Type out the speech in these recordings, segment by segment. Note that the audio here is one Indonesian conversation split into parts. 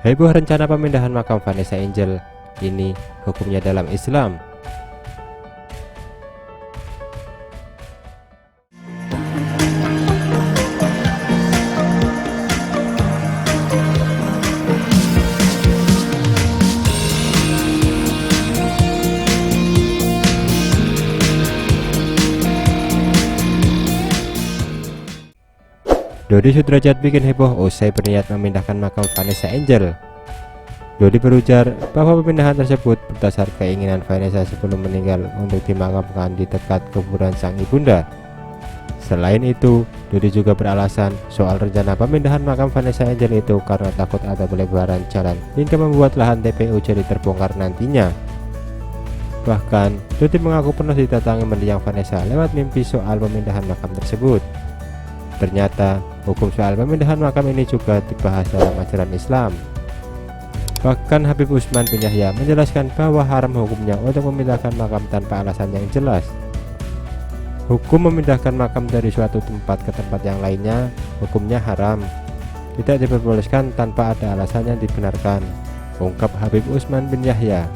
Heboh rencana pemindahan makam Vanessa Angel. Ini hukumnya dalam Islam. Dodi Sudrajat bikin heboh usai berniat memindahkan makam Vanessa Angel. Dodi berujar bahwa pemindahan tersebut berdasar keinginan Vanessa sebelum meninggal untuk dimakamkan di dekat kuburan sang ibunda. Selain itu, Dodi juga beralasan soal rencana pemindahan makam Vanessa Angel itu karena takut ada pelebaran jalan hingga membuat lahan TPU jadi terbongkar nantinya. Bahkan, Dodi mengaku pernah didatangi mendiang Vanessa lewat mimpi soal pemindahan makam tersebut. Ternyata, hukum soal pemindahan makam ini juga dibahas dalam ajaran Islam. Bahkan Habib Utsman bin Yahya menjelaskan bahwa haram hukumnya untuk memindahkan makam tanpa alasan yang jelas. Hukum memindahkan makam dari suatu tempat ke tempat yang lainnya, hukumnya haram. Tidak diperbolehkan tanpa ada alasan yang dibenarkan, ungkap Habib Utsman bin Yahya.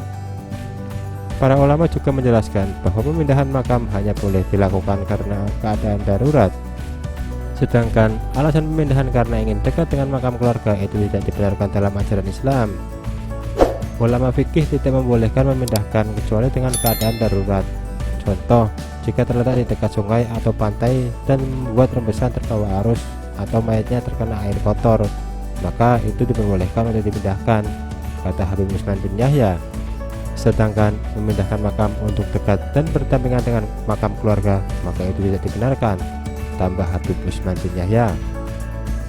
Para ulama juga menjelaskan bahwa pemindahan makam hanya boleh dilakukan karena keadaan darurat. Sedangkan alasan pemindahan karena ingin dekat dengan makam keluarga itu tidak dibenarkan dalam ajaran Islam. Ulama fikih tidak membolehkan memindahkan kecuali dengan keadaan darurat. Contoh, jika terletak di dekat sungai atau pantai dan membuat rembesan terbawa arus atau mayatnya terkena air kotor, maka itu diperbolehkan untuk dipindahkan, kata Habib Utsman bin Yahya. Sedangkan memindahkan makam untuk dekat dan berdampingan dengan makam keluarga, maka itu tidak dibenarkan, tambah Habib Utsman bin Yahya.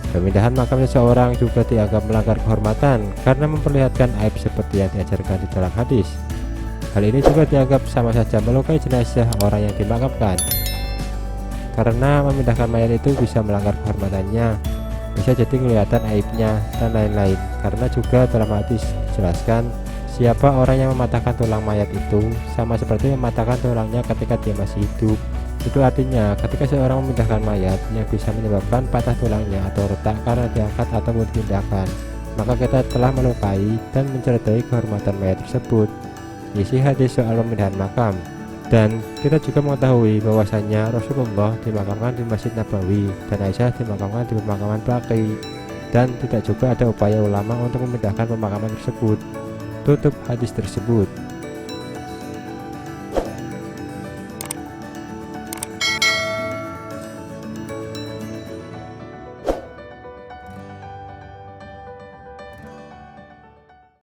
Pemindahan makam seseorang juga dianggap melanggar kehormatan karena memperlihatkan aib seperti yang diajarkan di dalam hadis. Hal ini juga dianggap sama saja melukai jenazah orang yang dimakamkan, karena memindahkan mayat itu bisa melanggar kehormatannya, bisa jadi kelihatan aibnya dan lain-lain. Karena juga dalam hadis dijelaskan siapa orang yang mematahkan tulang mayat itu sama seperti mematahkan tulangnya ketika dia masih hidup. Itu artinya ketika seorang memindahkan mayat yang bisa menyebabkan patah tulangnya atau retak karena diangkat ataupun dipindahkan, maka kita telah melukai dan mencederai kehormatan mayat tersebut. Isi hadis soal pemindahan makam. Dan kita juga mengetahui bahwasannya Rasulullah dimakamkan di Masjid Nabawi dan Aisyah dimakamkan di pemakaman Baqi, dan tidak juga ada upaya ulama untuk memindahkan pemakaman tersebut. Tutup hadis tersebut.